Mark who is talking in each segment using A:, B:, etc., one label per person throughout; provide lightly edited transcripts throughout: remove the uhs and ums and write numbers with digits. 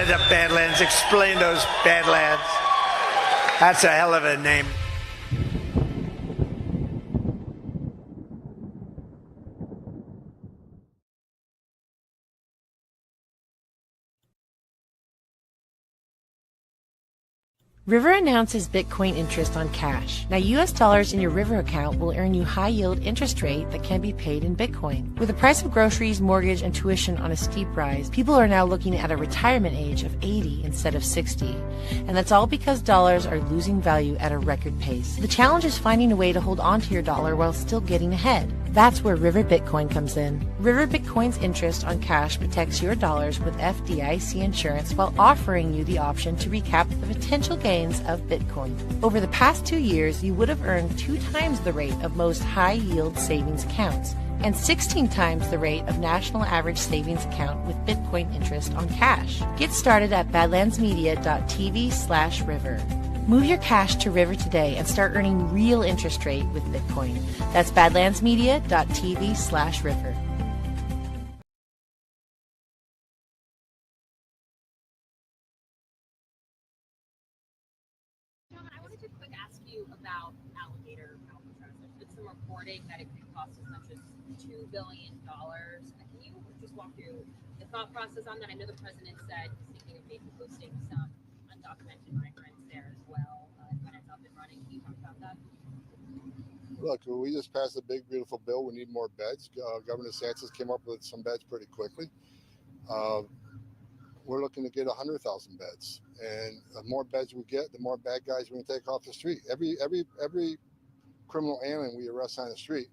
A: the Badlands. Explain those Badlands. That's a hell of a name.
B: River announces Bitcoin interest on cash. Now, US dollars in your River account will earn you high-yield interest rate that can be paid in Bitcoin. With the price of groceries, mortgage, and tuition on a steep rise, people are now looking at a retirement age of 80 instead of 60. And that's all because dollars are losing value at a record pace. The challenge is finding a way to hold on to your dollar while still getting ahead. That's where River Bitcoin comes in. River Bitcoin's interest on cash protects your dollars with FDIC insurance while offering you the option to recap the potential gains of Bitcoin. Over the past 2 years, you would have earned 2 times the rate of most high-yield savings accounts and 16 times the rate of national average savings account with Bitcoin interest on cash. Get started at badlandsmedia.tv/river. Move your cash to River today and start earning real interest rate with Bitcoin. That's badlandsmedia.tv/river.
C: I wanted to quick ask you about alligator Alcatraz. There's been some reporting that it could cost as much as $2 billion. Can you just walk through the thought process on that? I know the president said he's thinking of maybe hosting some undocumented migrants there as well when it's up and running. Can you talk about that?
D: Look, we just passed a big, beautiful bill. We need more beds. Governor DeSantis came up with some beds pretty quickly. We're looking to get 100,000 beds, and the more beds we get, the more bad guys we can take off the street. Every criminal alien we arrest on the street,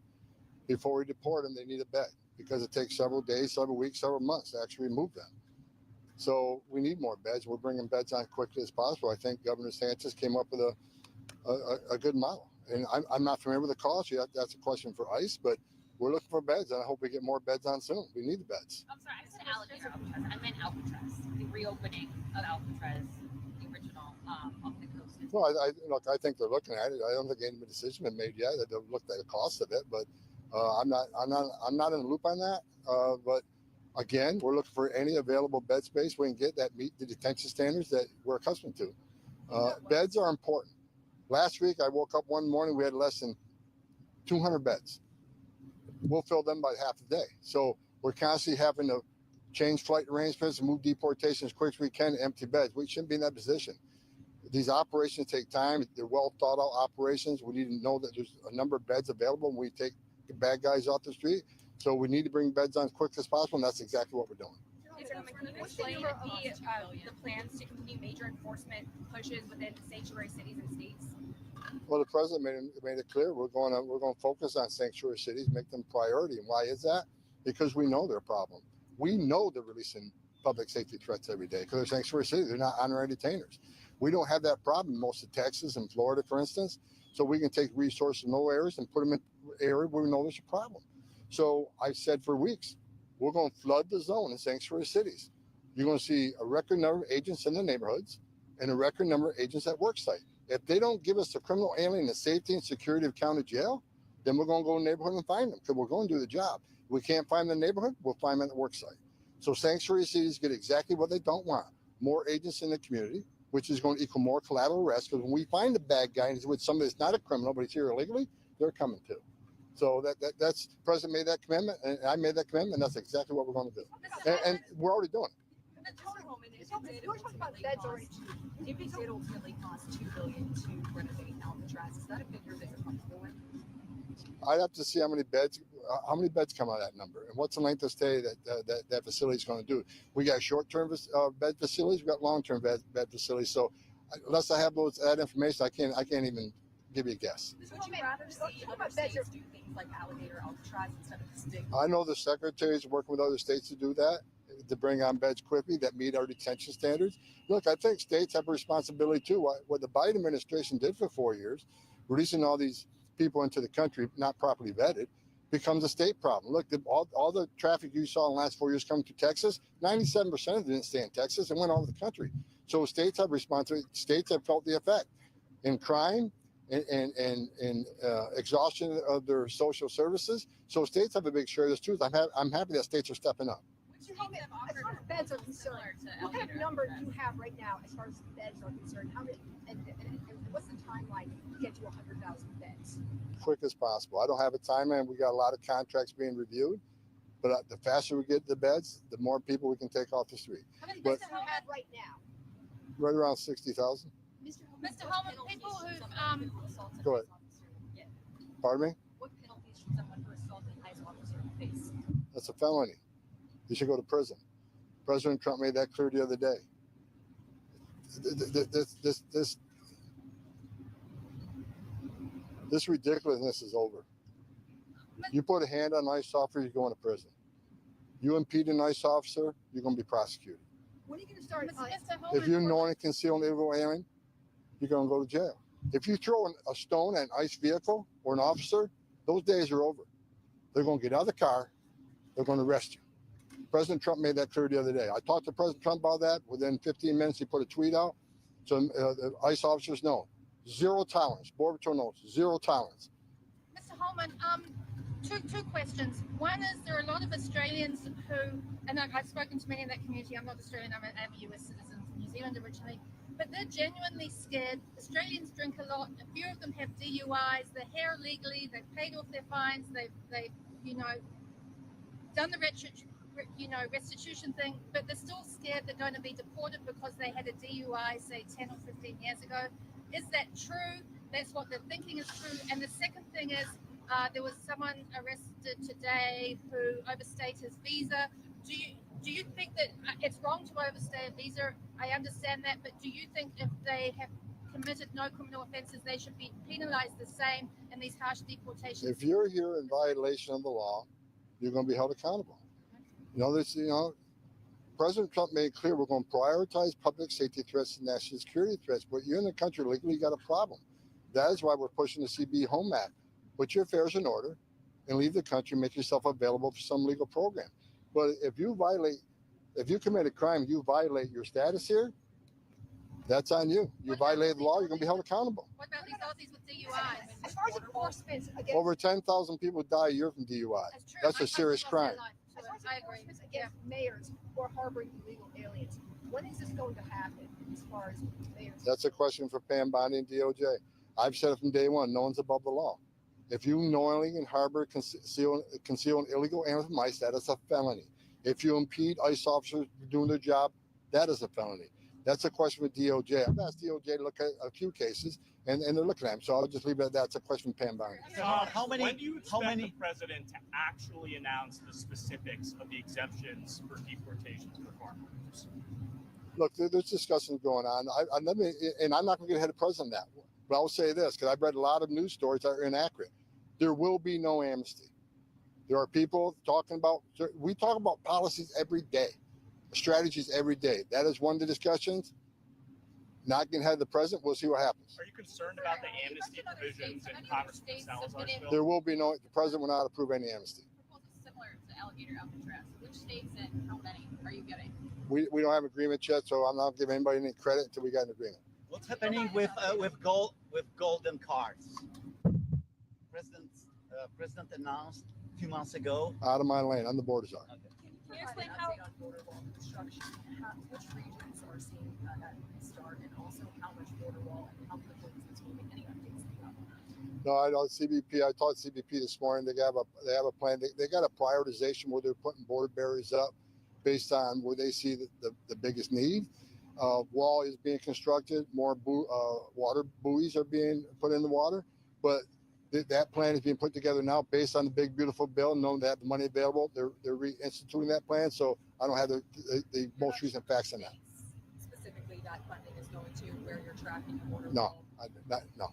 D: before we deport them, they need a bed because it takes several days, several weeks, several months to actually remove them. So we need more beds. We're bringing beds on quickly as possible. I think Governor DeSantis came up with a good model, and I'm not familiar with the cost yet. That's a question for ICE, but we're looking for beds, and I hope we get more beds on soon. We need the beds.
C: I'm sorry, I said alligator Alcatraz. I meant Alcatraz, the reopening of Alcatraz, the original off the coast.
D: Well, I think they're looking at it. I don't think any decision been made yet. They've looked at the cost of it, but I'm not in the loop on that. But again, we're looking for any available bed space we can get that meet the detention standards that we're accustomed to. Beds are important. Last week, I woke up one morning, we had less than 200 beds. We'll fill them by half a day. So we're constantly having to change flight arrangements and move deportation as quick as we can to empty beds. We shouldn't be in that position. These operations take time. They're well thought out operations. We need to know that there's a number of beds available when we take the bad guys off the street. So we need to bring beds on as quick as possible, and that's exactly what we're doing.
E: Can you explain the plans to continue major enforcement pushes within sanctuary cities and states?
D: Well, the president made it clear we're going to focus on sanctuary cities, make them priority. And why is that? Because we know they're a problem. We know they're releasing public safety threats every day because they're sanctuary cities. They're not honorary detainers. We don't have that problem in most of Texas and Florida, for instance. So we can take resources in those areas and put them in areas where we know there's a problem. So I said for weeks, we're going to flood the zone in sanctuary cities. You're going to see a record number of agents in the neighborhoods and a record number of agents at work site. If they don't give us the criminal alien the safety and security of county jail, then we're going to go in the neighborhood and find them because we're going to do the job. If we can't find them in the neighborhood, we'll find them at the work site. So sanctuary cities get exactly what they don't want. More agents in the community, which is going to equal more collateral arrest, because when we find a bad guy and he's with somebody that's not a criminal, but he's here illegally, they're coming too. So that's the president made that commitment, and I made that commitment, and that's exactly what we're going to do. And we're already doing it.
E: Do you think it ultimately cost $2 billion to renovate Alcatraz? Is that a figure that you're comfortable with?
D: I'd have to see how many beds come out of that number, and what's the length of stay that facility is going to do. We got short-term bed facilities, we got long-term bed facilities. So unless I have that information, I can't even give you a guess.
E: Would you rather see other states do things like alligator Alcatraz instead of this big?
D: I know the secretary is working with other states to do that, to bring on beds quickly that meet our detention standards. Look, I think states have a responsibility too. What the Biden administration did for 4 years, releasing all these people into the country not properly vetted, becomes a state problem. Look, all the traffic you saw in the last 4 years coming to Texas, 97% of it didn't stay in Texas and went all over the country. So states have responsibility. States have felt the effect in crime and exhaustion of their social services. So states have a big share of this too. I'm happy that states are stepping up.
E: Which Mr. Holman,
C: have
E: as
C: offered
E: far as beds are concerned,
C: similar to
E: what kind of
C: alligator
E: number do
C: alcatraz.
E: you have right now as far as beds are concerned? How many, and what's the timeline to get to 100,000 beds?
D: Quick as possible. I don't have a timeline. We got a lot of contracts being reviewed, but the faster we get the beds, the more people we can take off the street.
E: How many
D: But-
E: beds do you have right now?
D: Right around 60,000.
E: Mr.
C: Mr.
E: what
C: Holman,
E: penalties
C: people
E: should
C: who've,
E: someone who assaults an
D: Go ahead.
E: ICE officer get?
D: Pardon me?
E: What penalties should someone who assaults an ICE officer face?
D: That's a felony. You should go to prison. President Trump made that clear the other day. This ridiculousness is over. You put a hand on an ICE officer, you're going to prison. You impede an ICE officer, you're going to be prosecuted.
E: When are you going to start?
C: Mr. Holman,
D: If you knowingly conceal an illegal alien, you're going to go to jail. If you throw a stone at an ICE vehicle or an officer, those days are over. They're going to get out of the car. They're going to arrest you. President Trump made that clear the other day. I talked to President Trump about that. Within 15 minutes, he put a tweet out. So the ICE officers know. Zero tolerance. Border Patrol knows. Zero tolerance.
F: Mr. Holman, two questions. One is there are a lot of Australians who, and I've spoken to many in that community. I'm not Australian. I'm a US citizen from New Zealand originally, but they're genuinely scared. Australians drink a lot. A few of them have DUIs. They're here illegally. They've paid off their fines. They've done the restitution thing, but they're still scared they're going to be deported because they had a DUI, say 10 or 15 years ago. Is that true? That's what they're thinking is true. And the second thing is, there was someone arrested today who overstayed his visa. Do you think that it's wrong to overstay a visa? I understand that, but do you think if they have committed no criminal offences, they should be penalised the same in these harsh deportations?
D: If you're here in violation of the law, you're going to be held accountable. President Trump made it clear we're going to prioritize public safety threats and national security threats, but you're in the country legally, you got a problem. That is why we're pushing the CB Home Act. Put your affairs in order and leave the country, make yourself available for some legal program. But if you commit a crime, you violate your status here, that's on you. You violate the law, you're going to be held accountable.
F: What about these Aussies with DUIs?
E: As far as enforcement against,
D: Over 10,000 people die a year from DUI.
F: That's true.
D: That's
F: My
D: a serious
F: cousin lost
D: crime.
F: their life.
E: as far as
F: I agree.
E: enforcement against mayors who are harboring illegal aliens, when is this going to happen as far as mayors?
D: That's a question for Pam Bondi and DOJ. I've said it from day one, no one's above the law. If you knowingly and harbor, conceal an illegal alien from ICE, that is a felony. If you impede ICE officers doing their job, that is a felony. That's a question for DOJ. I've asked DOJ to look at a few cases, and they're looking at them. So I'll just leave it at that. It's a question for Pam Bondi.
G: When do you expect the president to actually announce the specifics of the exemptions for deportation for foreign workers?
D: Look, there's discussions going on. I'm not going to get ahead of the president on that. But I'll say this, because I've read a lot of news stories that are inaccurate. There will be no amnesty. There are people talking about, we talk about policies every day, strategies every day. That is one of the discussions. Not getting ahead of the president. We'll see what happens.
G: Are you concerned about the amnesty provisions in Congressman Salazar's bill?
D: There will be no, the president will not approve any amnesty.
C: proposal similar to alligator Alcatraz. Which states and how many are you getting?
D: We don't have an agreement yet, so I'm not giving anybody any credit until we got an agreement.
H: What's happening with golden cards? President announced a few months ago.
D: Out of my lane. I'm the border czar.
C: Can you explain how?
I: On border wall construction, which regions are seeing that start, and also how much border wall and how quickly is this moving? Any updates that you have on that?
D: No, I know CBP. I talked to CBP this morning. They have a plan. They got a prioritization where they're putting border barriers up based on where they see the biggest need. Wall is being constructed. More water buoys are being put in the water, but that plan is being put together now based on the big beautiful bill. Knowing they have the money available, they're reinstituting that plan. So I don't have the most recent facts on that.
I: Specifically, that funding is going to where you're tracking the border
D: No,
I: wall.
D: no.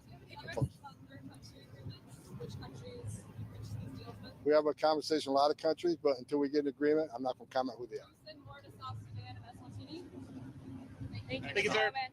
C: Which countries which these deals with?
D: We have a conversation with a lot of countries, but until we get an agreement, I'm not going to comment who they are.
C: Send more to South Sudan and Eswatini.
F: Thank you,
G: Thank you,
F: Mr.
G: sir.
F: Holman.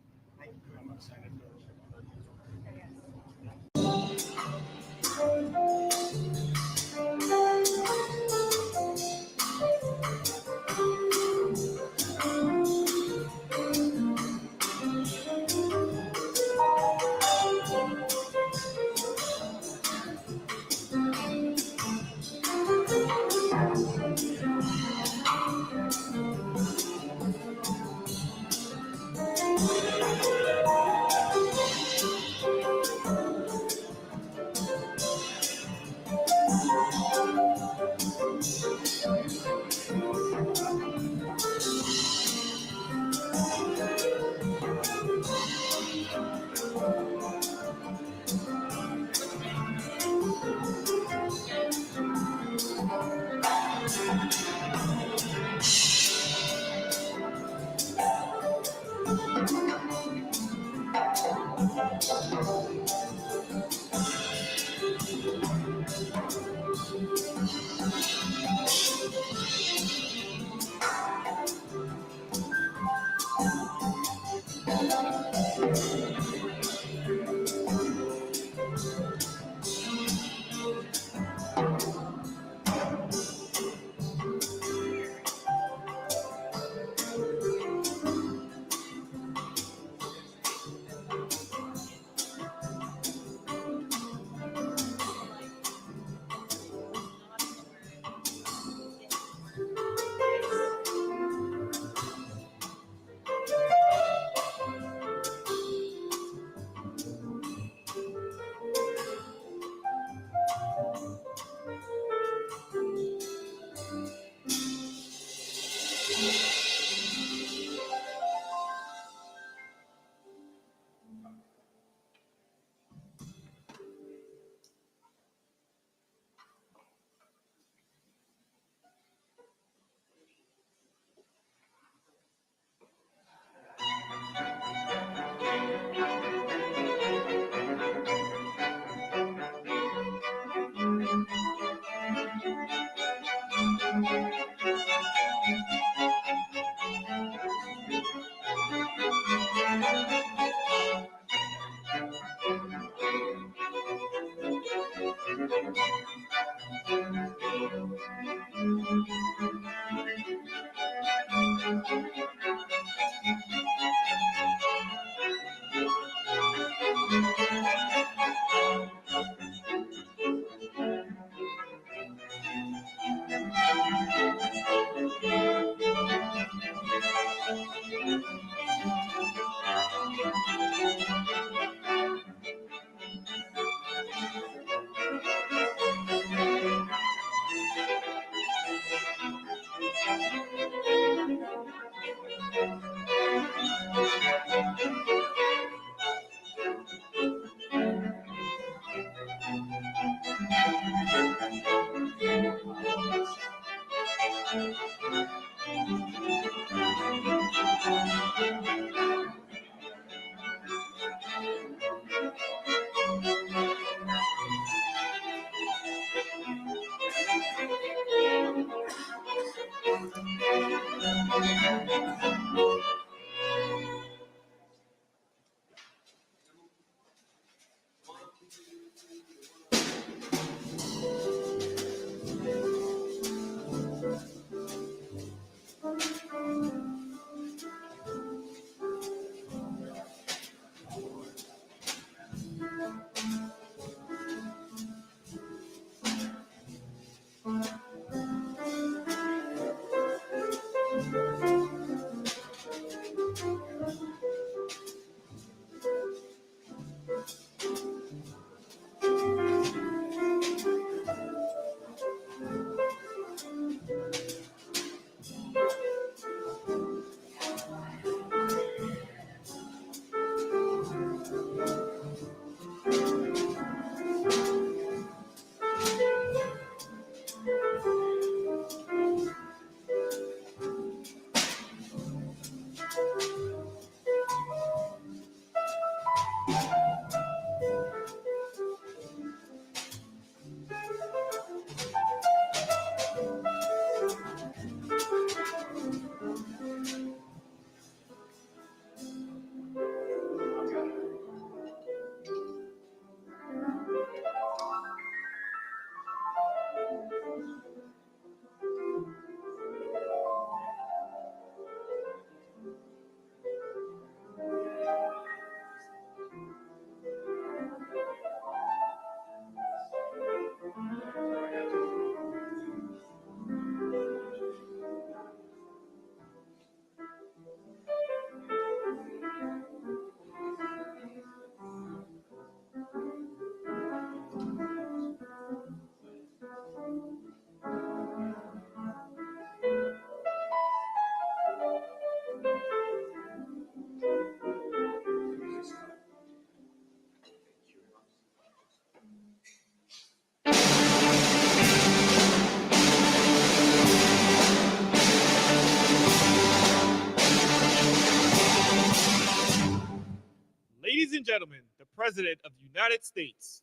J: President of the United States.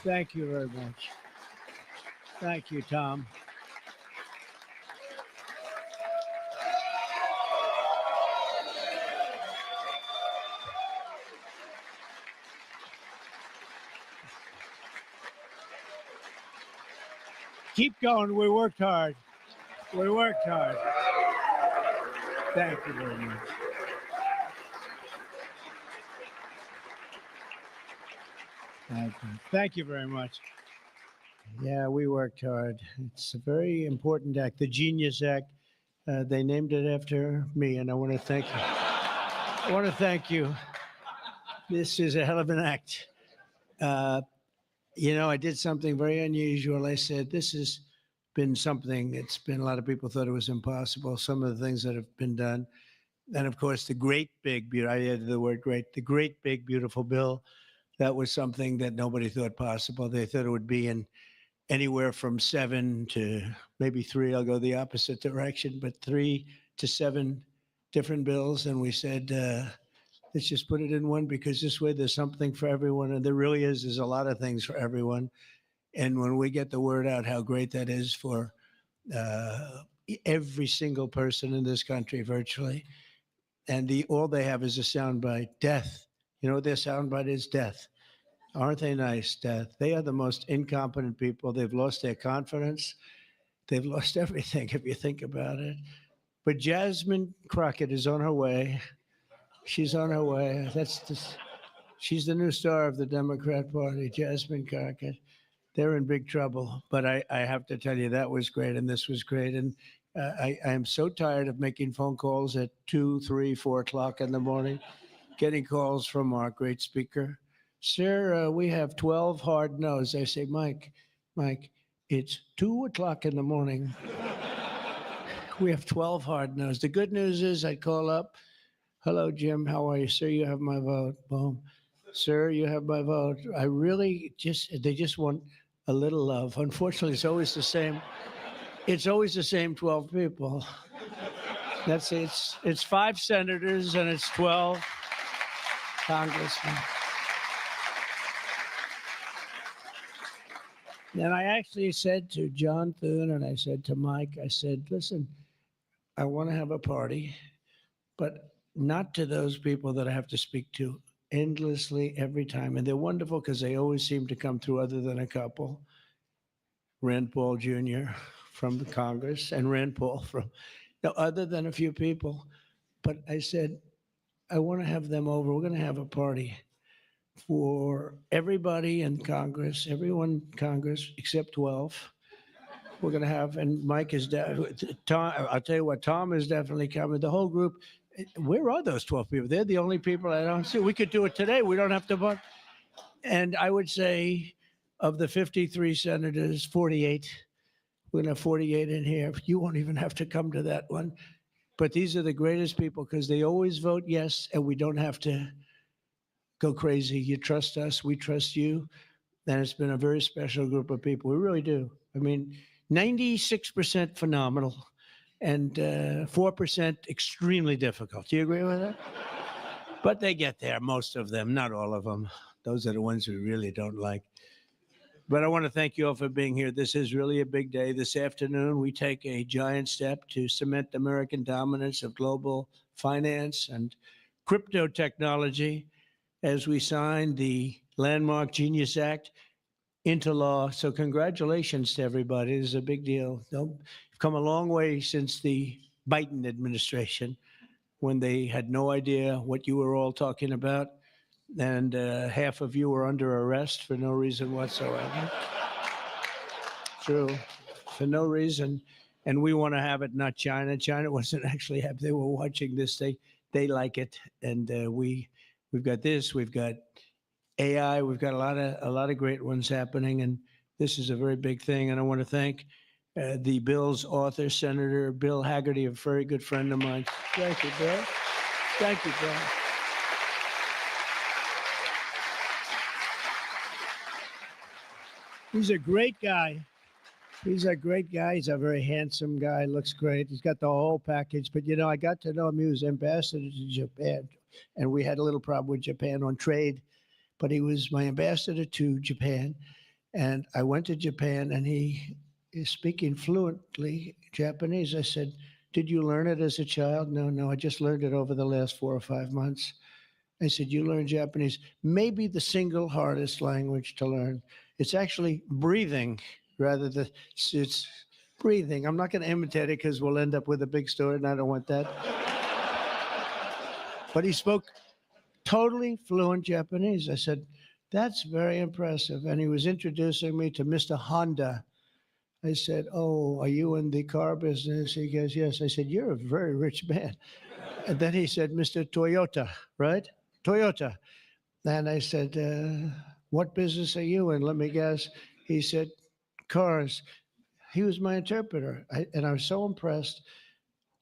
K: Thank you very much. Thank you, Tom. Keep going. We worked hard. We worked hard. Thank you very much. Thank you very much. Yeah, we worked hard. It's a very important act, the Genius Act. They named it after me, and I want to thank you. I want to thank you. This is a hell of an act. You know, I did something very unusual. I said, this has been something, it's been, a lot of people thought it was impossible, some of the things that have been done. And of course, the great big, I added the word great, the great big, beautiful bill, that was something that nobody thought possible. They thought it would be in anywhere from 7 to maybe 3. I'll go the opposite direction, but 3 to 7 different bills. And we said, let's just put it in one, because this way there's something for everyone. And there really is. There's a lot of things for everyone. And when we get the word out how great that is for every single person in this country, virtually, and all they have is a soundbite, death. You know what their soundbite is? Death. Aren't they nice, death? They are the most incompetent people. They've lost their confidence. They've lost everything, if you think about it. But Jasmine Crockett is on her way. She's on her way. She's the new star of the Democrat Party, Jasmine Crockett. They're in big trouble. But I have to tell you, that was great, and this was great. And I am so tired of making phone calls at 2, 3, 4 o'clock in the morning, getting calls from our great speaker. Sir, we have 12 hard no's. I say, Mike, it's 2 o'clock in the morning. We have 12 hard no's. The good news is I call up. Hello, Jim. How are you? Sir, you have my vote. Boom. Sir, you have my vote. I really they just want a little love. Unfortunately, it's always the same. It's always the same 12 people. It's 5 senators and it's 12 congressmen. And I actually said to John Thune and I said to Mike, I said, listen, I want to have a party, but not to those people that I have to speak to endlessly every time. And they're wonderful because they always seem to come through, other than a couple. Rand Paul Jr. from the Congress and Rand Paul from, other than a few people. But I said, I want to have them over. We're going to have a party for everybody in Congress, everyone in Congress except 12. We're going to have, and Mike is, Tom, I'll tell you what, Tom is definitely coming. The whole group. Where are those 12 people? They're the only people I don't see. We could do it today. We don't have to vote. And I would say of the 53 senators, 48, we're going to have 48 in here. You won't even have to come to that one. But these are the greatest people because they always vote yes, and we don't have to go crazy. You trust us. We trust you. And it's been a very special group of people. We really do. I mean, 96% phenomenal. And 4% extremely difficult. Do you agree with that? But they get there, most of them, not all of them. Those are the ones we really don't like. But I want to thank you all for being here. This is really a big day. This afternoon, we take a giant step to cement American dominance of global finance and crypto technology as we sign the landmark Genius Act into law. So congratulations to everybody. This is a big deal. You've come a long way since the Biden administration, when they had no idea what you were all talking about, and half of you were under arrest for no reason whatsoever. True, for no reason. And we want to have it, not China. China wasn't actually happy. They were watching this. They they like it, and we've got this, we've got AI, we've got a lot of great ones happening, and this is a very big thing. And I want to thank the bill's author, Senator Bill Haggerty, a very good friend of mine. Thank you, Bill. Thank you, Bill. He's a great guy. He's a great guy. He's a very handsome guy. Looks great. He's got the whole package. But, you know, I got to know him. He was ambassador to Japan. And we had a little problem with Japan on trade. But he was my ambassador to Japan. And I went to Japan, and he is speaking fluently Japanese. I said, did you learn it as a child? No, I just learned it over the last 4 or 5 months. I said, you learn Japanese, maybe the single hardest language to learn. It's actually breathing rather than it's breathing. I'm not going to imitate it because we'll end up with a big story, and I don't want that. But he spoke totally fluent Japanese. I said, that's very impressive. And he was introducing me to Mr. Honda. I said, oh, are you in the car business? He goes, yes. I said, you're a very rich man. And then he said, Mr. Toyota, right? Toyota. And I said, what business are you in? Let me guess. He said, cars. He was my interpreter. And I was so impressed.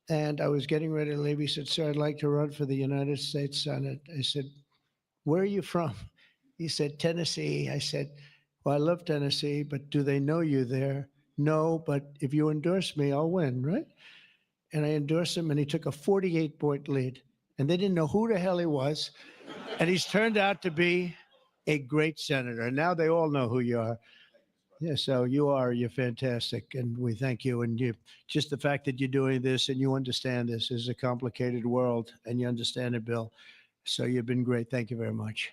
K: And I was getting ready to leave. He said, sir, I'd like to run for the United States Senate. I said, where are you from? He said, Tennessee. I said, well, I love Tennessee, but do they know you there? No, but if you endorse me, I'll win, right? And I endorsed him, and he took a 48-point lead. And they didn't know who the hell he was. And he's turned out to be a great senator. And now they all know who you are. Yeah, so you're fantastic. And we thank you. And you, just the fact that you're doing this and you understand this is a complicated world, and you understand it, Bill. So you've been great. Thank you very much.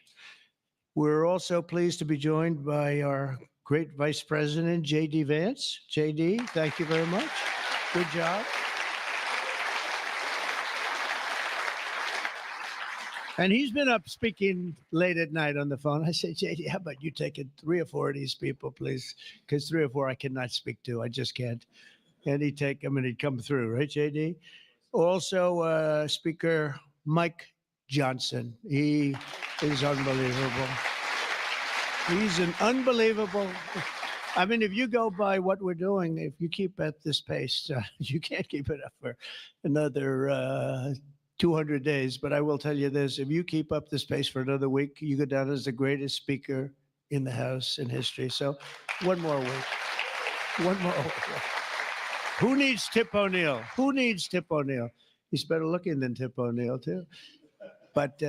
K: We're also pleased to be joined by our great Vice President, J.D. Vance. J.D., thank you very much. Good job. And he's been up speaking late at night on the phone. I said, J.D., how about you taking 3 or 4 of these people, please? Because 3 or 4 I cannot speak to. I just can't. And he'd take them, and he'd come through, right, J.D.? Also, Speaker Mike Johnson. He is unbelievable. He's an unbelievable. I mean, if you go by what we're doing, if you keep at this pace, you can't keep it up for another 200 days. But I will tell you this, if you keep up this pace for another week, you go down as the greatest speaker in the House in history. So one more week. One more week. Who needs Tip O'Neill? Who needs Tip O'Neill? He's better looking than Tip O'Neill, too. But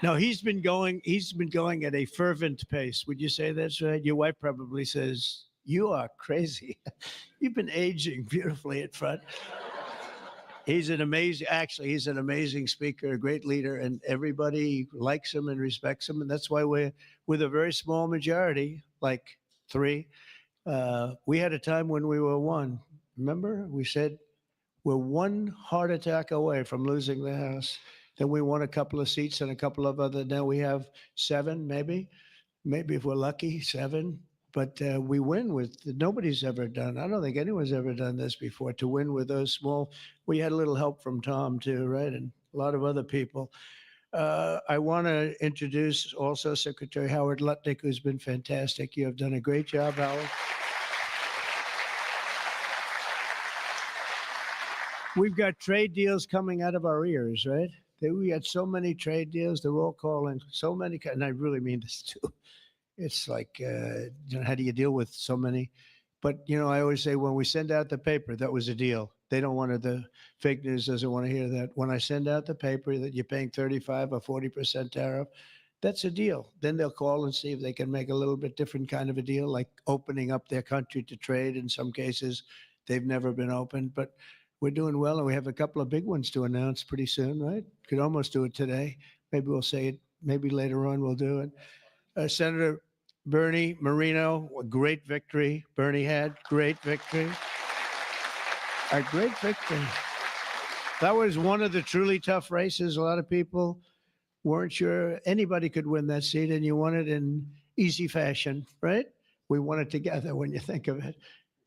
K: no, he's been going at a fervent pace. Would you say that's right? Your wife probably says, you are crazy. You've been aging beautifully at front. He's an amazing speaker, a great leader, and everybody likes him and respects him. And that's why we're with a very small majority, like 3. We had a time when we were 1. Remember? We said we're 1 heart attack away from losing the House. Then we won a couple of seats and a couple of other. Now we have 7, maybe if we're lucky, 7. But we win with nobody's ever done. I don't think anyone's ever done this before, to win with those small. We had a little help from Tom too, right, and a lot of other people. I want to introduce also Secretary Howard Lutnick, who's been fantastic. You have done a great job, Howard. We've got trade deals coming out of our ears, right? We had so many trade deals. They're all calling so many, and I really mean this too. It's like, how do you deal with so many? But, I always say when we send out the paper, that was a deal. They don't want the fake news doesn't want to hear that. When I send out the paper that you're paying 35 or 40% tariff, that's a deal. Then they'll call and see if they can make a little bit different kind of a deal, like opening up their country to trade. In some cases, they've never been opened, but we're doing well, and we have a couple of big ones to announce pretty soon, right? Could almost do it today. Maybe we'll say it. Maybe later on we'll do it. Senator Bernie Moreno, a great victory. Bernie had great victory. A great victory. That was one of the truly tough races. A lot of people weren't sure anybody could win that seat, and you won it in easy fashion, right? We won it together when you think of it,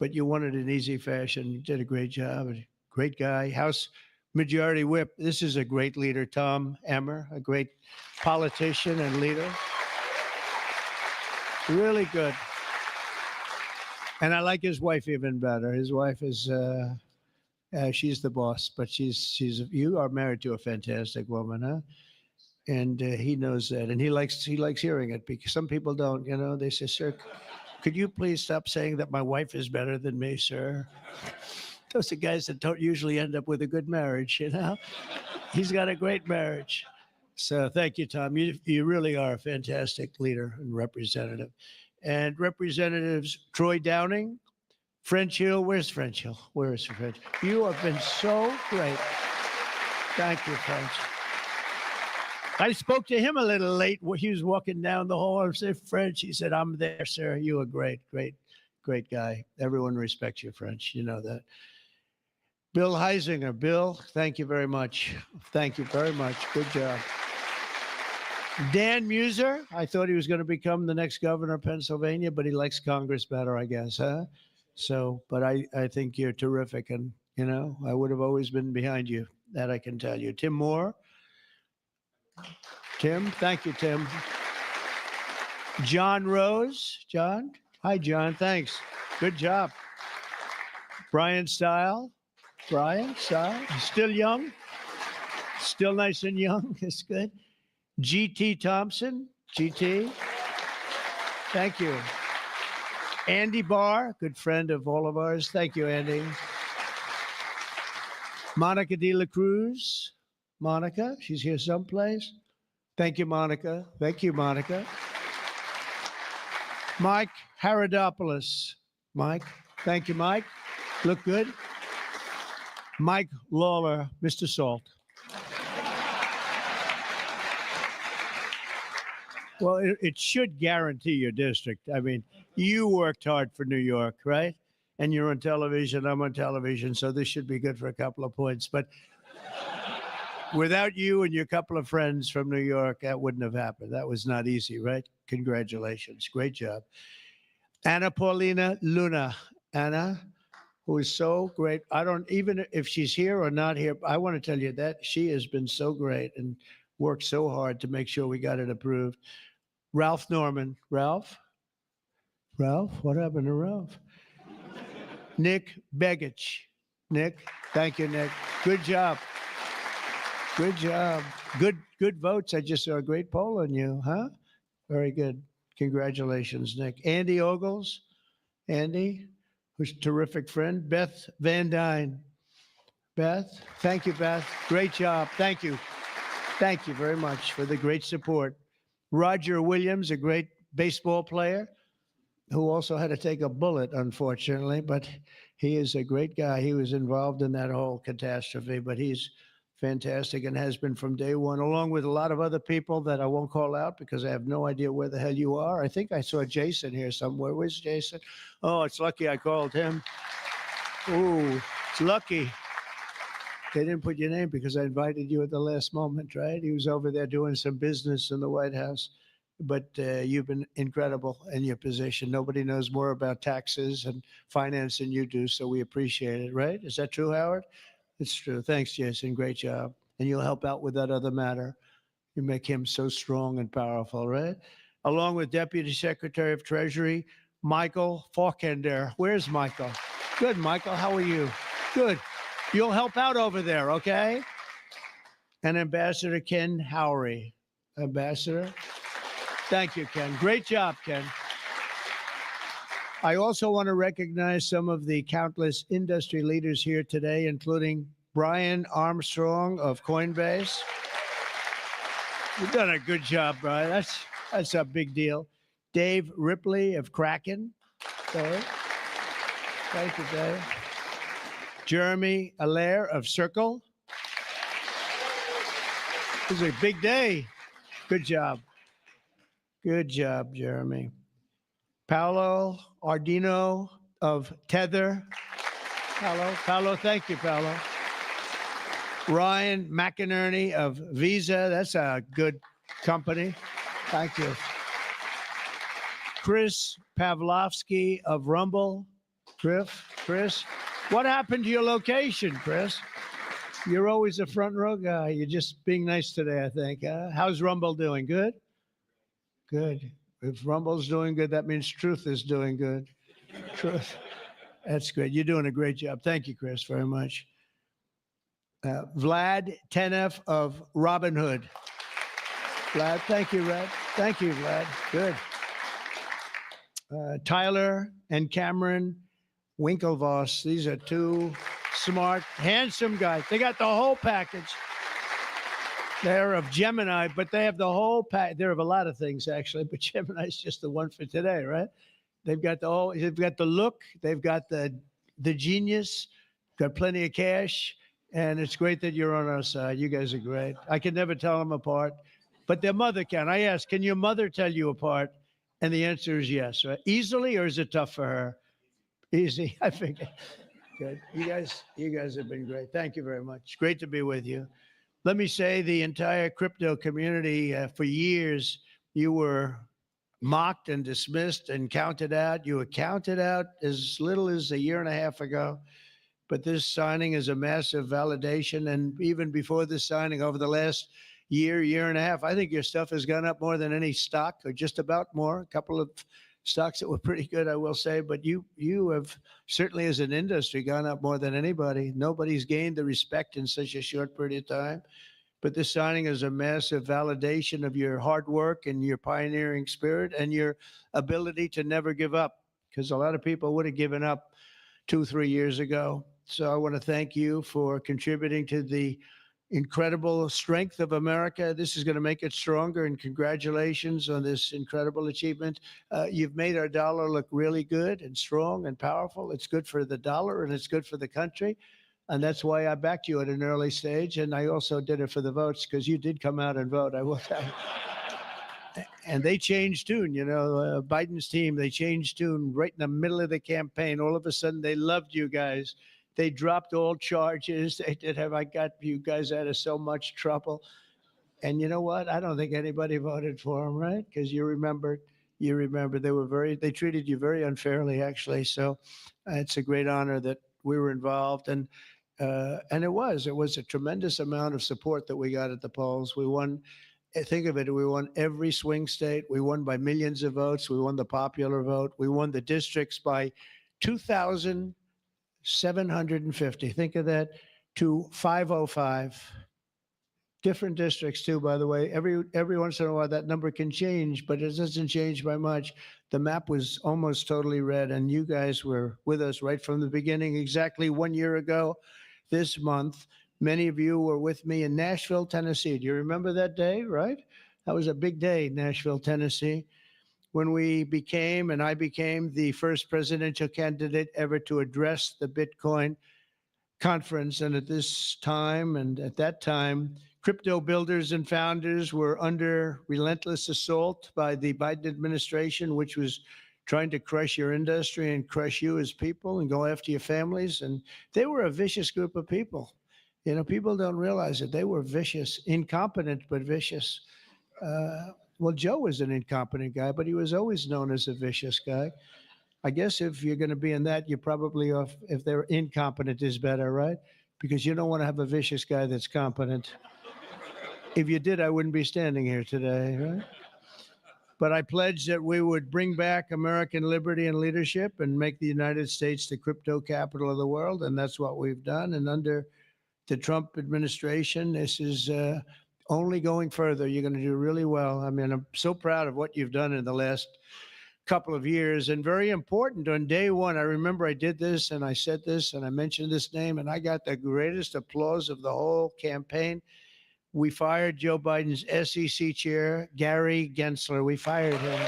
K: but you won it in easy fashion. You did a great job. Great guy. House Majority Whip. This is a great leader, Tom Emmer, a great politician and leader. Really good. And I like his wife even better. His wife is, she's the boss, but you are married to a fantastic woman, huh? And he knows that, and he likes hearing it because some people don't. You know, they say, "Sir, could you please stop saying that my wife is better than me, sir?" Those are guys that don't usually end up with a good marriage. You know, he's got a great marriage. So thank you, Tom. You really are a fantastic leader and representative. And Representatives Troy Downing, French Hill. Where's French Hill? Where is French? You have been so great. Thank you, French. I spoke to him a little late. He was walking down the hall. I said, French. He said, I'm there, sir. You are great, great, great guy. Everyone respects you, French. You know that. Bill Heisinger. Bill, thank you very much. Thank you very much. Good job. Dan Muser. I thought he was going to become the next governor of Pennsylvania, but he likes Congress better, I guess, huh? So, but I think you're terrific. And, you know, I would have always been behind you. That I can tell you. Tim Moore. Tim, thank you, Tim. John Rose. John. Hi, John. Thanks. Good job. Brian Stile. Brian Stile. Still young. Still nice and young. That's good. G.T. Thompson. G.T. Thank you. Andy Barr, good friend of all of ours. Thank you, Andy. Monica De La Cruz. Monica, she's here someplace. Thank you, Monica. Thank you, Monica. Mike Haradopoulos. Mike, thank you, Mike. Look good. Mike Lawler, Mr. Salt. Well, it should guarantee your district. I mean, you worked hard for New York, right? And you're on television, I'm on television, so this should be good for a couple of points. But without you and your couple of friends from New York, that wouldn't have happened. That was not easy, right? Congratulations. Great job. Anna Paulina Luna. Anna, who is so great. I don't, even if she's here or not here, I want to tell you that she has been so great and worked so hard to make sure we got it approved. Ralph Norman. Ralph? Ralph? What happened to Ralph? Nick Begich. Nick, thank you, Nick. Good job. Good job. Good votes. I just saw a great poll on you, huh? Very good. Congratulations, Nick. Andy Ogles. Andy, who's a terrific friend. Beth Van Dyne. Beth, thank you, Beth. Great job. Thank you. Thank you very much for the great support. Roger Williams, a great baseball player who also had to take a bullet, unfortunately, but he is a great guy. He was involved in that whole catastrophe, but he's fantastic and has been from day one, along with a lot of other people that I won't call out because I have no idea where the hell you are. I think I saw Jason here somewhere. Where's Jason? Oh, it's lucky I called him. Ooh, it's lucky. They didn't put your name because I invited you at the last moment, right? He was over there doing some business in the White House. But you've been incredible in your position. Nobody knows more about taxes and finance than you do, so we appreciate it, right? Is that true, Howard? It's true. Thanks, Jason. Great job. And you'll help out with that other matter. You make him so strong and powerful, right? Along with Deputy Secretary of Treasury, Michael Faulkender. Where's Michael? Good, Michael. How are you? Good. You'll help out over there, okay? And Ambassador Ken Howry. Ambassador. Thank you, Ken. Great job, Ken. I also want to recognize some of the countless industry leaders here today, including Brian Armstrong of Coinbase. You've done a good job, Brian. That's a big deal. Dave Ripley of Kraken. Dave. Thank you, Dave. Jeremy Allaire of Circle. This is a big day. Good job. Good job, Jeremy. Paolo Ardino of Tether. Paolo, thank you, Paolo. Ryan McInerney of Visa. That's a good company. Thank you. Chris Pavlovsky of Rumble. Chris, what happened to your location, Chris? You're always a front row guy. You're just being nice today, I think. How's Rumble doing? Good? Good. If Rumble's doing good, that means Truth is doing good. Truth. That's great. You're doing a great job. Thank you, Chris, very much. Vlad Tenev of Robin Hood. Vlad, thank you, Vlad. Thank you, Vlad. Good. Tyler and Cameron Winklevoss. These are two smart, handsome guys. They got the whole package. They're of Gemini, but they have the whole pack. They're of a lot of things, actually, but Gemini's just the one for today, right? They've got they've got the look, they've got the genius, got plenty of cash, and it's great that you're on our side. You guys are great. I can never tell them apart, but their mother can. I asked, can your mother tell you apart? And the answer is yes. Right? Easily, or is it tough for her? Easy, I think. Good. You guys have been great. Thank you very much. Great to be with you. Let me say the entire crypto community, for years, you were mocked and dismissed and counted out. You were counted out as little as a year and a half ago. But this signing is a massive validation. And even before this signing, over the last year and a half, I think your stuff has gone up more than any stock, or just about more. A couple of stocks that were pretty good, I will say. But you have certainly, as an industry, gone up more than anybody. Nobody's gained the respect in such a short period of time. But this signing is a massive validation of your hard work and your pioneering spirit and your ability to never give up, because a lot of people would have given up 2-3 years ago. So I want to thank you for contributing to the incredible strength of America. This is going to make it stronger, and congratulations on this incredible achievement. You've made our dollar look really good and strong and powerful. It's good for the dollar and it's good for the country. And that's why I backed you at an early stage. And I also did it for the votes, because you did come out and vote, I will tell you. And they changed tune, Biden's team, they changed tune right in the middle of the campaign. All of a sudden, they loved you guys. They dropped all charges. They did have, I got you guys out of so much trouble. And you know what? I don't think anybody voted for them, right? Because you remember they treated you very unfairly, actually. So it's a great honor that we were involved. And it was a tremendous amount of support that we got at the polls. We won, think of it, we won every swing state. We won by millions of votes. We won the popular vote. We won the districts by 2,750. Think of that, to 505. Different districts too, by the way. Every once in a while that number can change, but it doesn't change by much. The map was almost totally red, and you guys were with us right from the beginning. Exactly 1 year ago this month, many of you were with me in Nashville, Tennessee. Do you remember that day, right? That was a big day, Nashville, Tennessee, when I became the first presidential candidate ever to address the Bitcoin conference. And at that time, crypto builders and founders were under relentless assault by the Biden administration, which was trying to crush your industry and crush you as people and go after your families. And they were a vicious group of people. People don't realize it. They were vicious, incompetent, but vicious. Well, Joe was an incompetent guy, but he was always known as a vicious guy. I guess if you're going to be in that, you're probably off. If they're incompetent is better, right? Because you don't want to have a vicious guy that's competent. If you did, I wouldn't be standing here today, right? But I pledged that we would bring back American liberty and leadership and make the United States the crypto capital of the world. And that's what we've done. And under the Trump administration, this is only going further. You're going to do really well. I mean, I'm so proud of what you've done in the last couple of years. And very important, on day one, I remember I did this and I said this and I mentioned this name, and I got the greatest applause of the whole campaign. We fired Joe Biden's SEC chair, Gary Gensler. We fired him.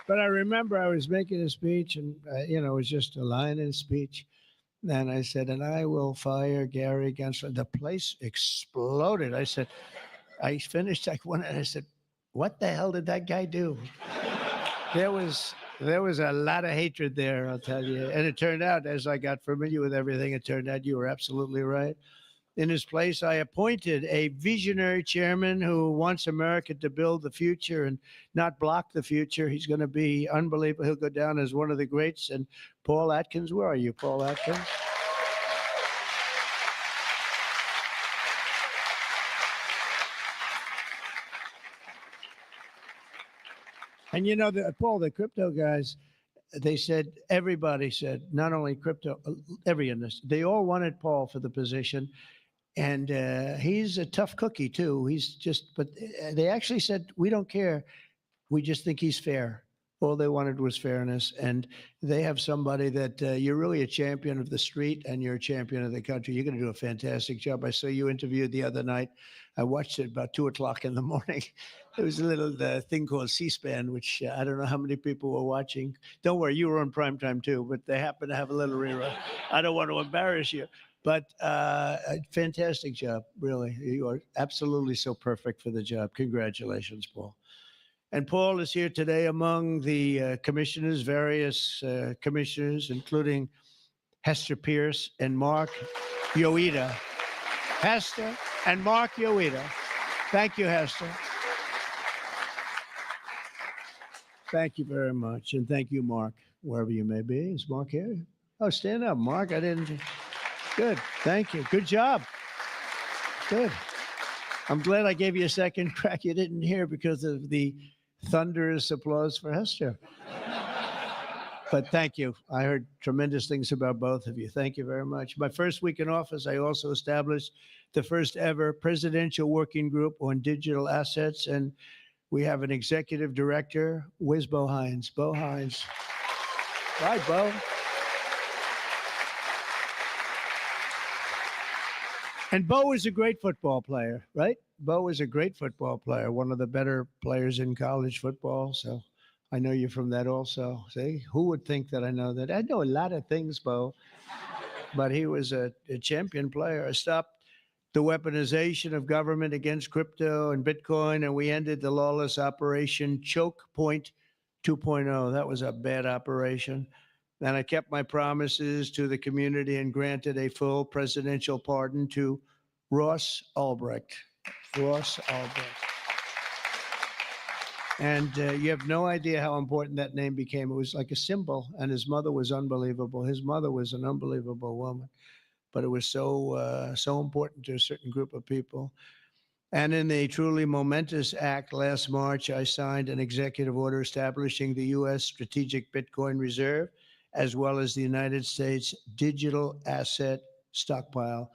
K: But I remember I was making a speech, and it was just a line in a speech. And I said, and I will fire Gary Gensler. The place exploded. I finished, I said, what the hell did that guy do? There was There was a lot of hatred there, I'll tell you. And it turned out, as I got familiar with everything, it turned out you were absolutely right. In his place, I appointed a visionary chairman who wants America to build the future and not block the future. He's going to be unbelievable. He'll go down as one of the greats. And Paul Atkins, where are you, Paul Atkins? And you know, Paul, the crypto guys, they said, everybody said, not only crypto, every industry, they all wanted Paul for the position. And he's a tough cookie, too. He's just, but they actually said, we don't care. We just think he's fair. All they wanted was fairness. And they have somebody that you're really a champion of the street and you're a champion of the country. You're going to do a fantastic job. I saw you interviewed the other night. I watched it about 2 o'clock in the morning. There was a little thing called C-SPAN, which I don't know how many people were watching. Don't worry, you were on primetime too, but they happen to have a little rerun. I don't want to embarrass you. But a fantastic job, really. You are absolutely so perfect for the job. Congratulations, Paul. And Paul is here today among the commissioners, various commissioners, including Hester Pierce and Mark Yoida. Hester and Mark Yoida. Thank you, Hester. Thank you very much. And thank you, Mark, wherever you may be. Is Mark here? Oh, stand up, Mark. I didn't. Good. Thank you. Good job. Good. I'm glad I gave you a second crack you didn't hear because of the thunderous applause for Hester. But thank you. I heard tremendous things about both of you. Thank you very much. My first week in office, I also established the first ever presidential working group on digital assets. And we have an executive director. Where's Bo Hines? Bo Hines. Hi, Bo. And Bo is a great football player, right? Bo is a great football player, one of the better players in college football. So I know you from that also. See, who would think that I know that? I know a lot of things, Bo, but he was a champion player. I stopped the weaponization of government against crypto and Bitcoin, and we ended the lawless operation Choke Point 2.0. That was a bad operation. And I kept my promises to the community and granted a full presidential pardon to Ross Ulbricht. Ross Ulbricht. And you have no idea how important that name became. It was like a symbol, and his mother was unbelievable. His mother was an unbelievable woman, but it was so important to a certain group of people. And in a truly momentous act last March, I signed an executive order establishing the U.S. Strategic Bitcoin Reserve, as well as the United States Digital Asset Stockpile.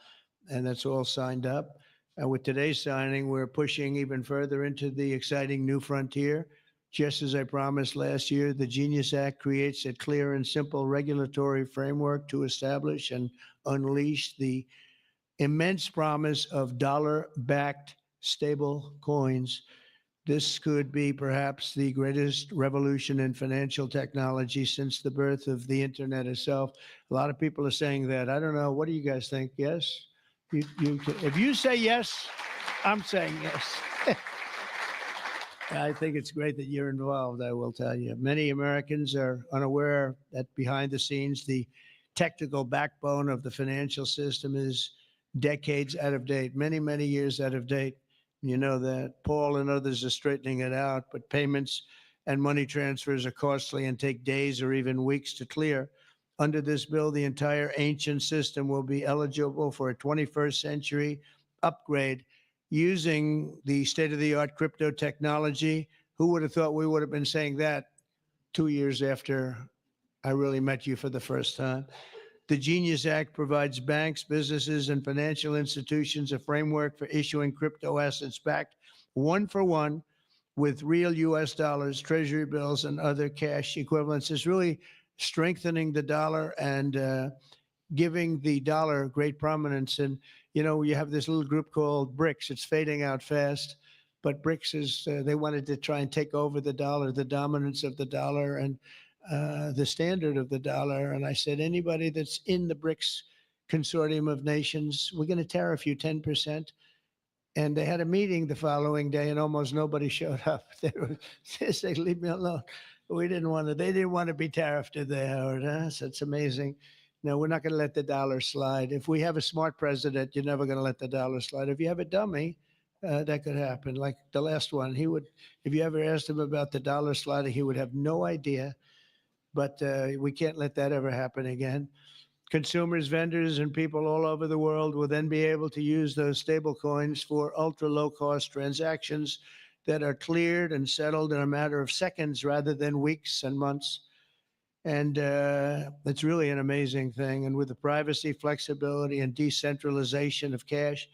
K: And that's all signed up. And with today's signing, we're pushing even further into the exciting new frontier. Just as I promised last year, the Genius Act creates a clear and simple regulatory framework to establish and unleash the immense promise of dollar-backed stable coins. This could be perhaps the greatest revolution in financial technology since the birth of the internet itself. A lot of people are saying that. I don't know. What do you guys think? Yes? If you say yes, I'm saying yes. I think it's great that you're involved, I will tell you. Many Americans are unaware that behind the scenes, the technical backbone of the financial system is decades out of date, many, many years out of date. You know that. Paul and others are straightening it out, but payments and money transfers are costly and take days or even weeks to clear. Under this bill, the entire ancient system will be eligible for a 21st century upgrade using the state-of-the-art crypto technology. Who would have thought we would have been saying that 2 years after I really met you for the first time? The Genius Act provides banks, businesses, and financial institutions a framework for issuing crypto assets backed one for one with real U.S. dollars, treasury bills, and other cash equivalents. It's really strengthening the dollar and giving the dollar great prominence. And, you know, you have this little group called BRICS. It's fading out fast. But BRICS is, they wanted to try and take over the dollar, the dominance of the dollar, and the standard of the dollar. And I said, anybody that's in the BRICS consortium of nations, we're going to tariff you 10%. And they had a meeting the following day, and almost nobody showed up. They said, leave me alone. We didn't want to. They didn't want to be tariffed, did they, Howard? Huh? So it's amazing. No, we're not going to let the dollar slide. If we have a smart president, you're never going to let the dollar slide. If you have a dummy, that could happen. Like the last one, he would. If you ever asked him about the dollar sliding, he would have no idea. But we can't let that ever happen again. Consumers, vendors, and people all over the world will then be able to use those stable coins for ultra low cost transactions that are cleared and settled in a matter of seconds rather than weeks and months. And it's really an amazing thing. And with the privacy, flexibility, and decentralization of cash,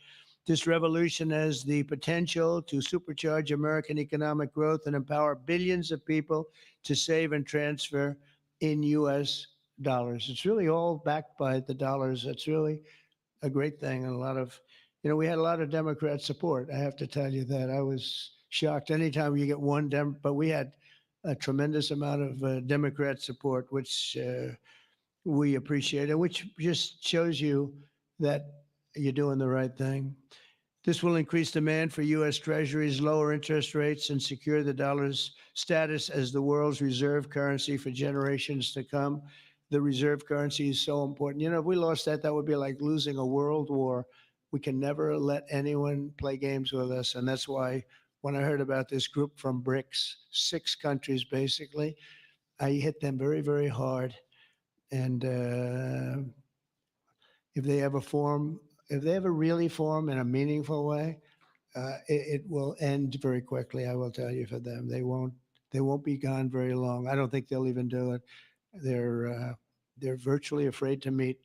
K: this revolution has the potential to supercharge American economic growth and empower billions of people to save and transfer in U.S. dollars. It's really all backed by the dollars. It's really a great thing. And a lot of, we had a lot of Democrat support. I have to tell you that. I was shocked anytime you get one but we had a tremendous amount of Democrat support, which we appreciate, and which just shows you that you're doing the right thing. This will increase demand for U.S. Treasuries, lower interest rates, and secure the dollar's status as the world's reserve currency for generations to come. The reserve currency is so important. If we lost that, that would be like losing a world war. We can never let anyone play games with us. And that's why when I heard about this group from BRICS, 6 countries basically, I hit them very, very hard. And if they ever really form in a meaningful way, it will end very quickly. I will tell you, for them, they won't be gone very long. I don't think they'll even do it. They're virtually afraid to meet.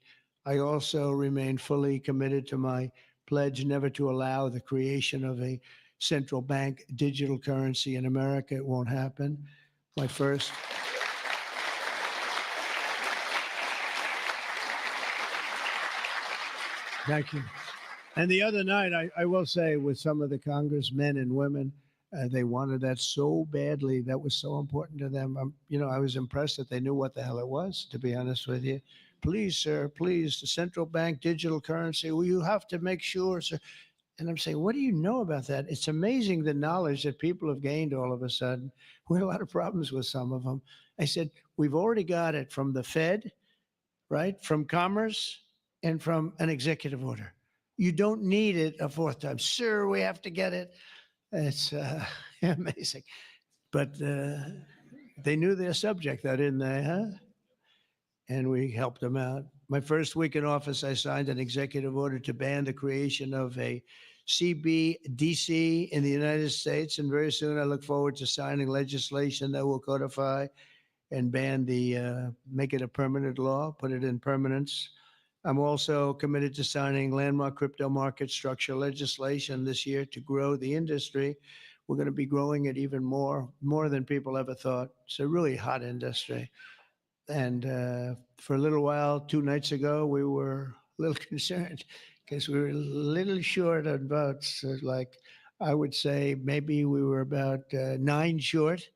K: I also remain fully committed to my pledge never to allow the creation of a central bank digital currency in America. It won't happen. My first. Thank you. And the other night, I will say, with some of the congressmen and women, they wanted that so badly. That was so important to them. I was impressed that they knew what the hell it was, to be honest with you. Please, sir, please, the central bank digital currency. Well, you have to make sure, sir. And I'm saying, what do you know about that? It's amazing the knowledge that people have gained all of a sudden. We had a lot of problems with some of them. I said, we've already got it from the Fed, right? From Commerce and from an executive order. You don't need it a fourth time. Sir, we have to get it. It's amazing. But they knew their subject, though, didn't they, huh? And we helped them out. My first week in office, I signed an executive order to ban the creation of a CBDC in the United States. And very soon, I look forward to signing legislation that will codify and ban make it a permanent law, put it in permanence. I'm also committed to signing landmark crypto market structure legislation this year to grow the industry. We're going to be growing it even more than people ever thought. It's a really hot industry. And for a little while, 2 nights ago, we were a little concerned because we were a little short on votes. Like, I would say maybe we were about 9 short.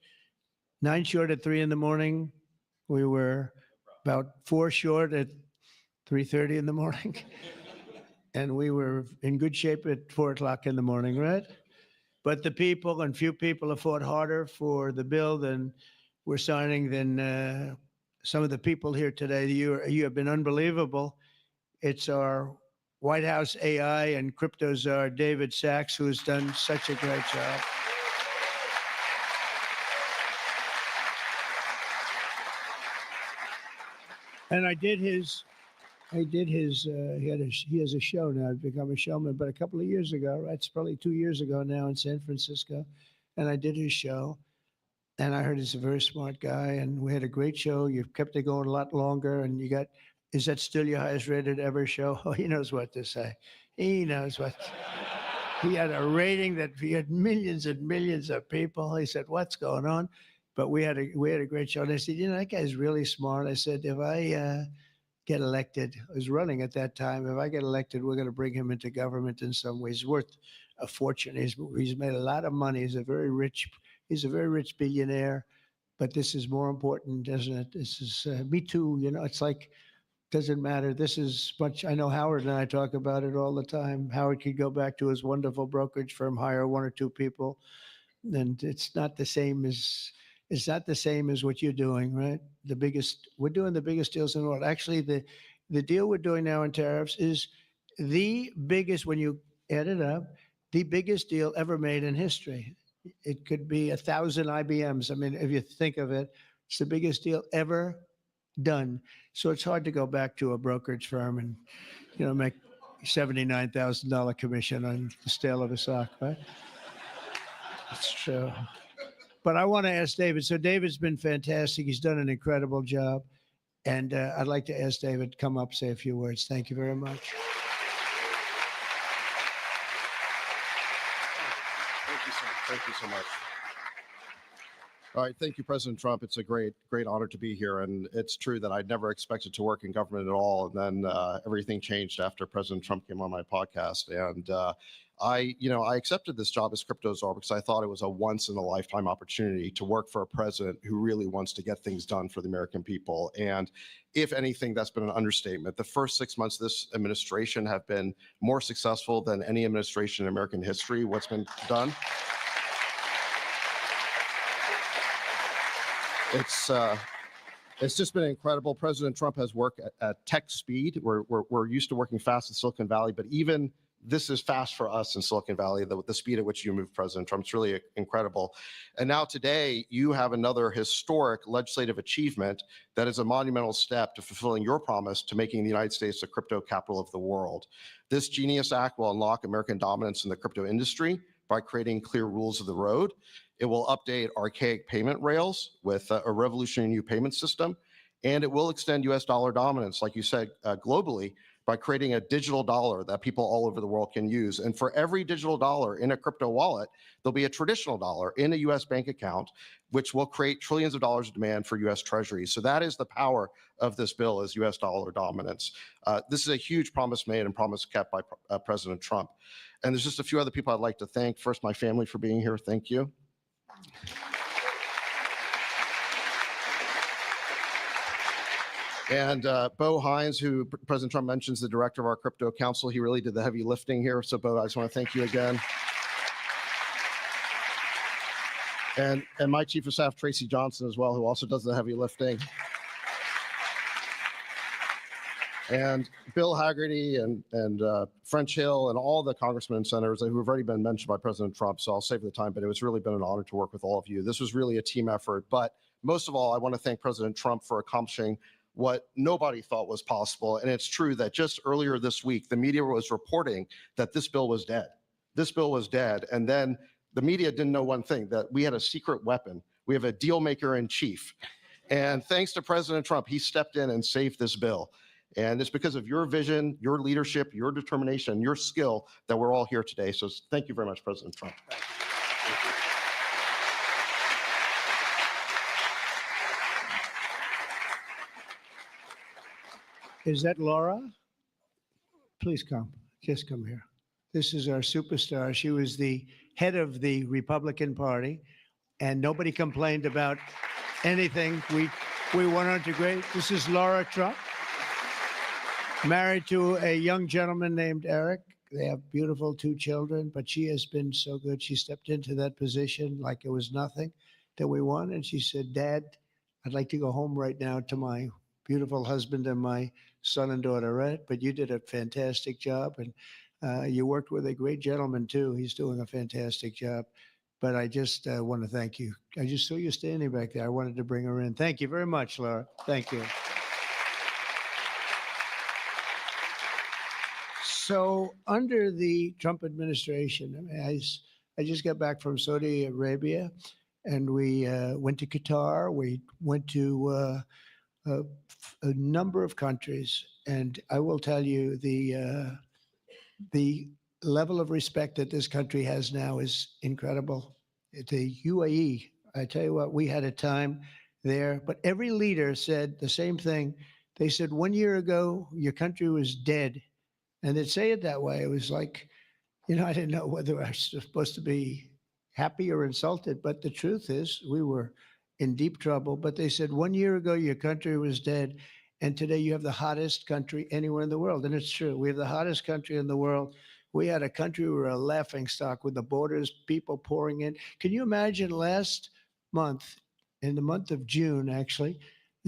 K: 9 short at 3 a.m. We were about 4 short at 3:30 in the morning. And we were in good shape at 4 o'clock in the morning, right? But the people, and few people, have fought harder for the bill than we're signing than some of the people here today. You have been unbelievable. It's our White House AI and crypto czar, David Sachs, who has done such a great job. And he has a show now. I've become a showman, but a couple of years ago, right? It's probably 2 years ago now in San Francisco. And I did his show. And I heard he's a very smart guy. And we had a great show. You've kept it going a lot longer. And is that still your highest rated ever show? Oh, he knows what to say. He knows what. He had a rating that he had millions and millions of people. He said, what's going on? But we had a great show. And I said, that guy's really smart. I said, if I get elected, I was running at that time. If I get elected, we're going to bring him into government in some ways. He's worth a fortune. He's made a lot of money. He's a very rich billionaire. But this is more important, isn't it? This is me too. It's like, doesn't matter. This is much. I know Howard and I talk about it all the time. Howard could go back to his wonderful brokerage firm, hire 1 or 2 people, and it's not the same as It's not the same as what you're doing, right? We're doing the biggest deals in the world. Actually, the deal we're doing now in tariffs is the biggest, when you add it up, the biggest deal ever made in history. It could be 1,000 IBMs. I mean, if you think of it, it's the biggest deal ever done. So it's hard to go back to a brokerage firm and, make $79,000 commission on the sale of a sock, right? It's true. But I want to ask David. So David's been fantastic. He's done an incredible job. And I'd like to ask David to come up, say a few words. Thank you very much.
L: Thank you, sir. Thank you so much. All right. Thank you, President Trump. It's a great honor to be here. And it's true that I'd never expected to work in government at all. And then everything changed after President Trump came on my podcast. And I accepted this job as crypto czar because I thought it was a once in a lifetime opportunity to work for a president who really wants to get things done for the American people. And if anything, that's been an understatement. The first 6 months of this administration have been more successful than any administration in American history. What's been done? It's just been incredible. President Trump has worked at tech speed. We're used to working fast in Silicon Valley, but even this is fast for us in Silicon Valley, the speed at which you move, President Trump. It's really incredible. And now today, you have another historic legislative achievement that is a monumental step to fulfilling your promise to making the United States the crypto capital of the world. This Genius Act will unlock American dominance in the crypto industry by creating clear rules of the road. It will update archaic payment rails with a revolutionary new payment system, and it will extend U.S. dollar dominance, like you said, globally, by creating a digital dollar that people all over the world can use. And for every digital dollar in a crypto wallet, there'll be a traditional dollar in a U.S. bank account, which will create trillions of dollars of demand for U.S. treasuries. So that is the power of this bill, is U.S. dollar dominance. This is a huge promise made and promise kept by President Trump. And there's just a few other people I'd like to thank. First, my family for being here. Thank you. And Bo Hines, who President Trump mentions, the director of our crypto council, he really did the heavy lifting here. So Bo, I just want to thank you again. And my chief of staff, Tracy Johnson, as well, who also does the heavy lifting. And Bill Haggerty and French Hill and all the congressmen and senators who have already been mentioned by President Trump. So I'll save the time, but it's really been an honor to work with all of you. This was really a team effort. But most of all, I want to thank President Trump for accomplishing what nobody thought was possible. And it's true that just earlier this week, the media was reporting that this bill was dead. This bill was dead. And then the media didn't know one thing, that we had a secret weapon. We have a deal maker in chief. And thanks to President Trump, he stepped in and saved this bill. And it's because of your vision, your leadership, your determination, your skill that we're all here today. So thank you very much, President Trump. Thank you.
K: Is that Laura? Please come. Just come here. This is our superstar. She was the head of the Republican Party, and nobody complained about anything. We went on to great. This is Laura Trump, married to a young gentleman named Eric. They have beautiful 2 children, but she has been so good. She stepped into that position like it was nothing that we won. And she said, Dad, I'd like to go home right now to my beautiful husband and my son and daughter, right? But you did a fantastic job. And you worked with a great gentleman, too. He's doing a fantastic job. But I just want to thank you. I just saw you standing back there. I wanted to bring her in. Thank you very much, Laura. Thank you. So under the Trump administration, I just got back from Saudi Arabia, and we went to Qatar. We went to a number of countries, and I will tell you the level of respect that this country has now is incredible. The UAE, I tell you what, we had a time there, but every leader said the same thing. They said 1 year ago, your country was dead. And they'd say it that way. It was like, I didn't know whether I was supposed to be happy or insulted. But the truth is, we were in deep trouble. But they said 1 year ago, your country was dead. And today you have the hottest country anywhere in the world. And it's true. We have the hottest country in the world. We had a country, we were a laughing stock with the borders, people pouring in. Can you imagine last month, in the month of June, actually,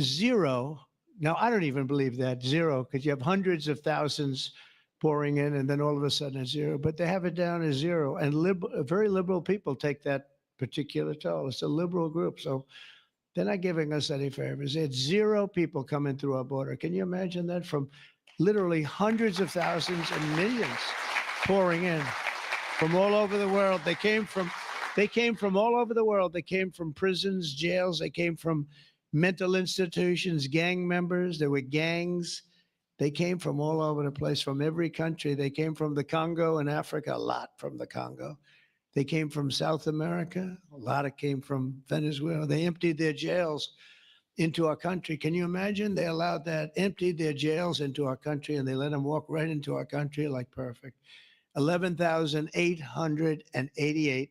K: zero. Now, I don't even believe that, zero, because you have hundreds of thousands pouring in, and then all of a sudden it's zero. But they have it down as zero. And very liberal people take that particular toll. It's a liberal group. So they're not giving us any favors. It's zero people coming through our border. Can you imagine that? From literally hundreds of thousands and millions pouring in from all over the world. They came from all over the world. They came from prisons, jails. They came from mental institutions, gang members. There were gangs. They came from all over the place, from every country. They came from the Congo in Africa, a lot from the Congo. They came from South America. A lot of came from Venezuela. They emptied their jails into our country. Can you imagine? They allowed that, emptied their jails into our country, and they let them walk right into our country like perfect. 11,888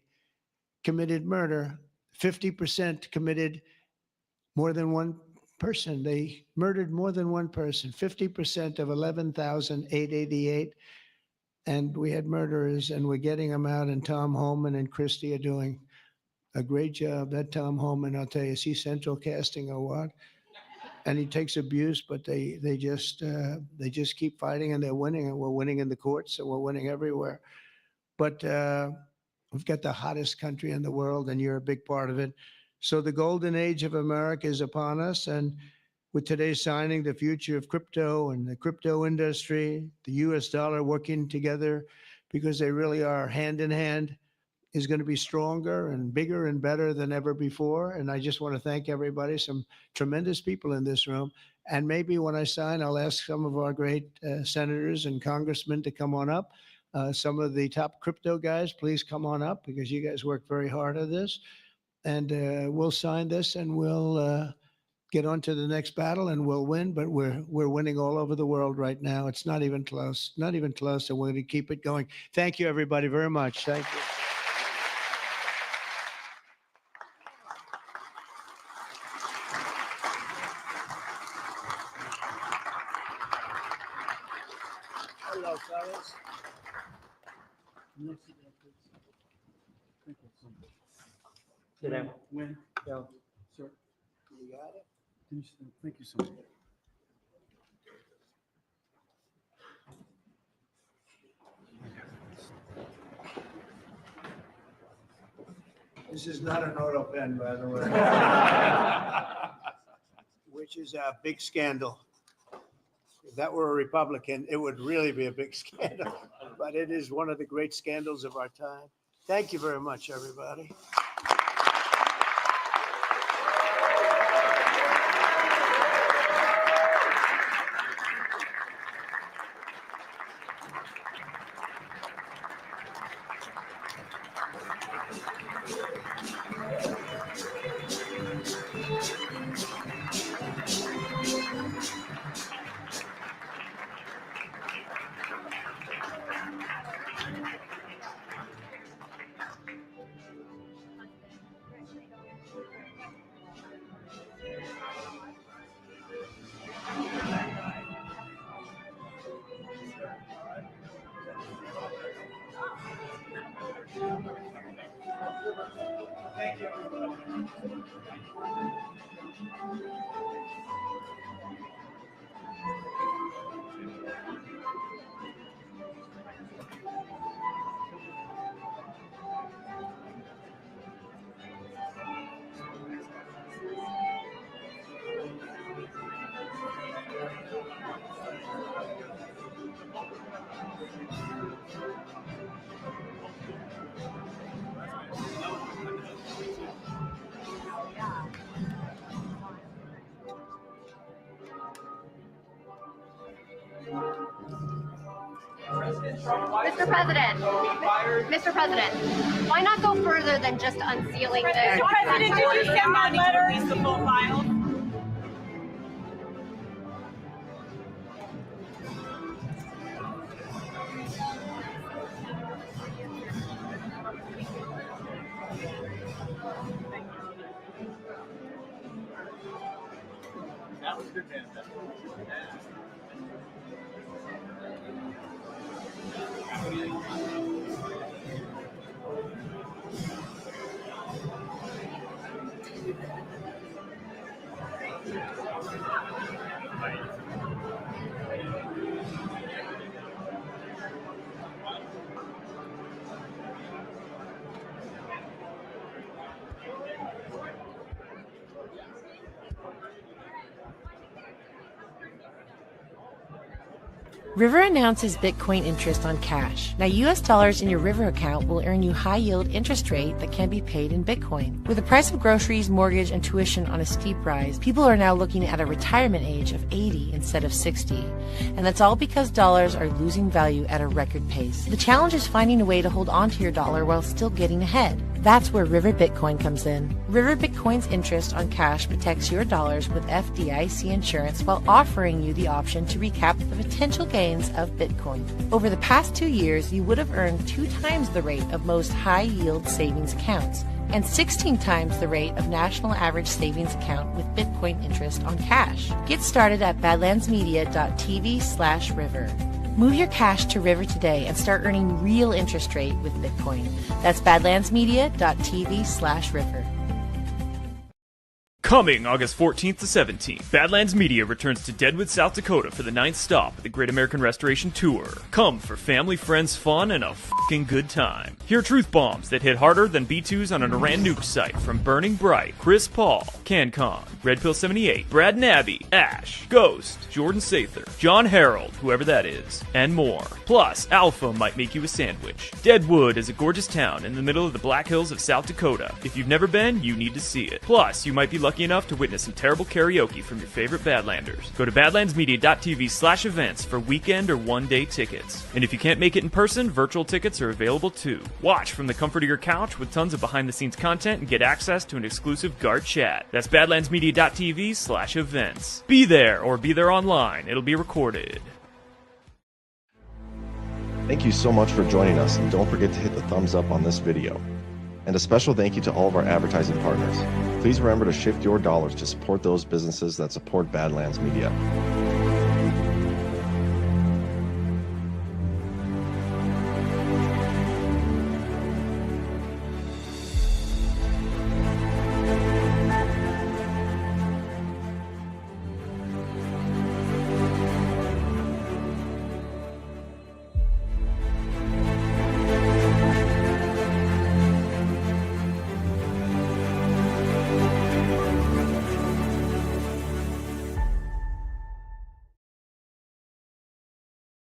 K: committed murder. 50% committed more than one person. They murdered more than one person. 50% of 11,888. And we had murderers, and we're getting them out. And Tom Homan and Christie are doing a great job. That Tom Homan, I'll tell you, is he central casting or what? And he takes abuse, but they just keep fighting, and they're winning. And we're winning in the courts, and we're winning everywhere. But we've got the hottest country in the world, and you're a big part of it. So the golden age of America is upon us. And with today's signing, the future of crypto and the crypto industry, the US dollar working together, because they really are hand in hand, is going to be stronger and bigger and better than ever before. And I just want to thank everybody, some tremendous people in this room. And maybe when I sign, I'll ask some of our great senators and congressmen to come on up. Some of the top crypto guys, please come on up, because you guys work very hard at this. And we'll sign this, and we'll get on to the next battle, and we'll win. But we're winning all over the world right now. It's not even close, not even close. And we're going to keep it going. Thank you, everybody, very much. Thank you. Hello, fellas. Did I win? Go. Sir. You got it?
M: Thank you so much.
K: This is not an auto pen, by the way, which is a big scandal. If that were a Republican, it would really be a big scandal. But it is one of the great scandals of our time. Thank you very much, everybody. Thank you, everybody.
N: Mr. President, why not go further than just unsealing this?
E: Mr. President, did you send that letter? Release the full file?
H: That was good, man.
B: River announces Bitcoin interest on cash. Now, US dollars in your River account will earn you high-yield interest rate that can be paid in Bitcoin. With the price of groceries, mortgage, and tuition on a steep rise, people are now looking at a retirement age of 80 instead of 60. And that's all because dollars are losing value at a record pace. The challenge is finding a way to hold on to your dollar while still getting ahead. That's where River Bitcoin comes in. River Bitcoin's interest on cash protects your dollars with FDIC insurance while offering you the option to recap the potential gains of Bitcoin. Over the past 2 years, you would have earned 2 times the rate of most high-yield savings accounts and 16 times the rate of national average savings account with Bitcoin interest on cash. Get started at badlandsmedia.tv/river. Move your cash to River today and start earning real interest rate with Bitcoin. That's badlandsmedia.tv/river.
J: Coming August 14th to 17th, Badlands Media returns to Deadwood, South Dakota for the 9th stop of the Great American Restoration Tour. Come for family, friends, fun, and a f***ing good time. Hear truth bombs that hit harder than B2s on an Iran nuke site from Burning Bright, Chris Paul, CanCon, Red Pill 78, Brad Nabby, Ash, Ghost, Jordan Sather, John Harold, whoever that is, and more. Plus, Alpha might make you a sandwich. Deadwood is a gorgeous town in the middle of the Black Hills of South Dakota. If you've never been, you need to see it. Plus, you might be lucky enough to witness some terrible karaoke from your favorite Badlanders. Go to badlandsmedia.tv/events for weekend or one-day tickets. And if you can't make it in person, virtual tickets are available too. Watch from the comfort of your couch with tons of behind-the-scenes content and get access to an exclusive Guard chat. That's badlandsmedia.tv/events. Be there or be there online. It'll be recorded.
L: Thank you so much for joining us, and don't forget to hit the thumbs up on this video. And a special thank you to all of our advertising partners. Please remember to shift your dollars to support those businesses that support Badlands Media.